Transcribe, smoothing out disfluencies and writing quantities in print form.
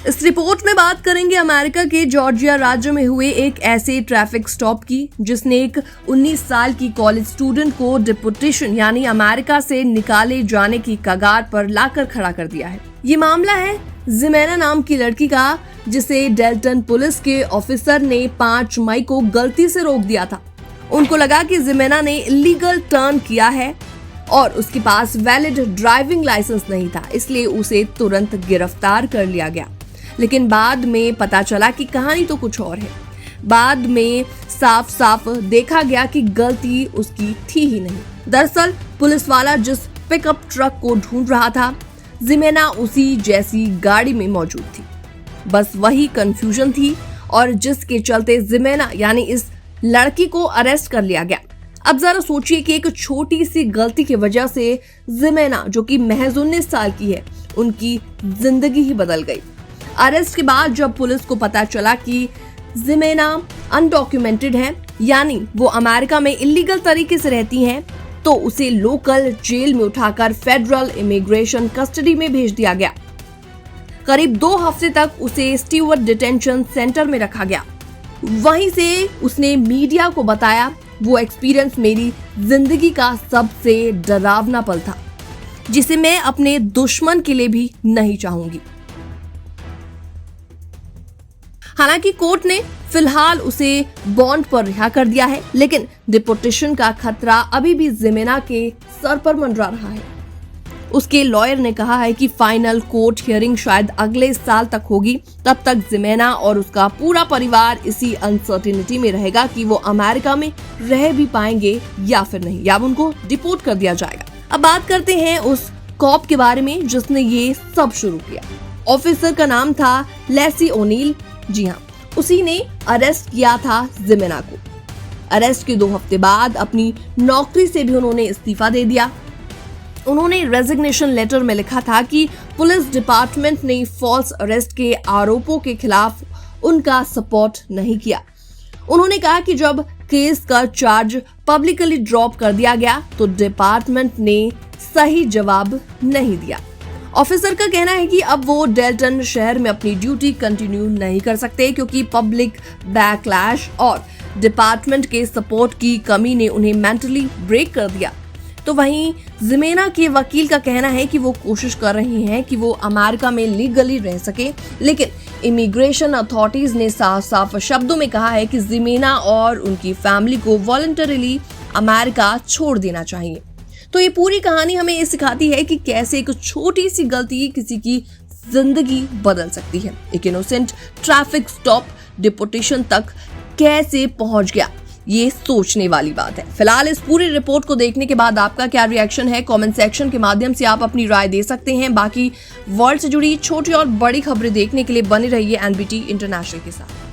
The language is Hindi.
इस रिपोर्ट में बात करेंगे अमेरिका के जॉर्जिया राज्य में हुए एक ऐसे ट्रैफिक स्टॉप की जिसने एक 19 साल की कॉलेज स्टूडेंट को डिपोर्टेशन यानी अमेरिका से निकाले जाने की कगार पर लाकर खड़ा कर दिया है। ये मामला है जिमेना नाम की लड़की का, जिसे डेल्टन पुलिस के ऑफिसर ने 5 मई को गलती से रोक दिया था। उनको लगा कि जिमेना ने इलीगल टर्न किया है और उसके पास वैलिड ड्राइविंग लाइसेंस नहीं था, इसलिए उसे तुरंत गिरफ्तार कर लिया गया। लेकिन बाद में पता चला कि कहानी तो कुछ और है। बाद में साफ साफ देखा गया कि गलती उसकी थी ही नहीं। दरअसल पुलिस वाला जिस पिकअप ट्रक को ढूंढ रहा था, जिमेना उसी जैसी गाड़ी में मौजूद थी। बस वही कंफ्यूजन थी और जिसके चलते जिमेना यानी इस लड़की को अरेस्ट कर लिया गया। अब जरा सोचिए कि एक छोटी सी गलती की वजह से जिमेना, जो कि महज 19 साल की है, उनकी जिंदगी ही बदल गई। अरेस्ट के बाद जब पुलिस को पता चला कि जिमेना अनडॉक्यूमेंटेड है, यानी वो अमेरिका में इलीगल तरीके से रहती हैं, तो उसे लोकल जेल में उठाकर फेडरल इमिग्रेशन कस्टडी में भेज दिया गया। करीब 2 हफ्ते तक उसे स्टीवर्ट डिटेंशन सेंटर में रखा गया। वहीं से उसने मीडिया को बताया, वो एक्सपीरियंस मेरी जिंदगी का सबसे डरावना पल था, जिसे मैं अपने दुश्मन के लिए भी नहीं चाहूंगी। हालांकि कोर्ट ने फिलहाल उसे बॉन्ड पर रिहा कर दिया है, लेकिन डिपोर्टेशन का खतरा अभी भी जिमेना के सर पर मंडरा रहा है। उसके लॉयर ने कहा है कि फाइनल कोर्ट हियरिंग शायद अगले साल तक होगी। तब तक जिमेना और उसका पूरा परिवार इसी अनसर्टेनिटी में रहेगा कि वो अमेरिका में रह भी पाएंगे या फिर नहीं, या उनको डिपोर्ट कर दिया जाएगा। अब बात करते हैं उस कॉप के बारे में जिसने ये सब शुरू किया। ऑफिसर का नाम था लेसी ओनील। जी हाँ, उसी ने अरेस्ट किया था जिमेना को। अरेस्ट के 2 हफ्ते बाद अपनी नौकरी से भी उन्होंने इस्तीफा दे दिया। उन्होंने रेजिग्नेशन लेटर में लिखा था कि पुलिस डिपार्टमेंट ने फॉल्स अरेस्ट के आरोपों के खिलाफ उनका सपोर्ट नहीं किया। उन्होंने कहा कि जब केस का चार्ज पब्लिकली ड्रॉप कर दिया गया तो डिपार्टमेंट ने सही जवाब नहीं दिया। ऑफिसर का कहना है कि अब वो डेल्टन शहर में अपनी ड्यूटी कंटिन्यू नहीं कर सकते, क्योंकि पब्लिक बैकलैश और डिपार्टमेंट के सपोर्ट की कमी ने उन्हें मेंटली ब्रेक कर दिया। तो वहीं जिमेना के वकील का कहना है कि वो कोशिश कर रही हैं कि वो अमेरिका में लीगली रह सके, लेकिन इमिग्रेशन अथॉरिटीज ने साफ साफ शब्दों में कहा है कि जिमेना और उनकी फैमिली को वॉलंटरीली अमेरिका छोड़ देना चाहिए। तो ये पूरी कहानी हमें ये सिखाती है कि कैसे एक छोटी सी गलती किसी की जिंदगी बदल सकती है। एक इनोसेंट ट्रैफिक स्टॉप डिपोर्टेशन तक कैसे पहुंच गया, ये सोचने वाली बात है। फिलहाल इस पूरी रिपोर्ट को देखने के बाद आपका क्या रिएक्शन है, कमेंट सेक्शन के माध्यम से आप अपनी राय दे सकते हैं। बाकी वर्ल्ड से जुड़ी छोटी और बड़ी खबरें देखने के लिए बने रहिए एनबीटी इंटरनेशनल के साथ।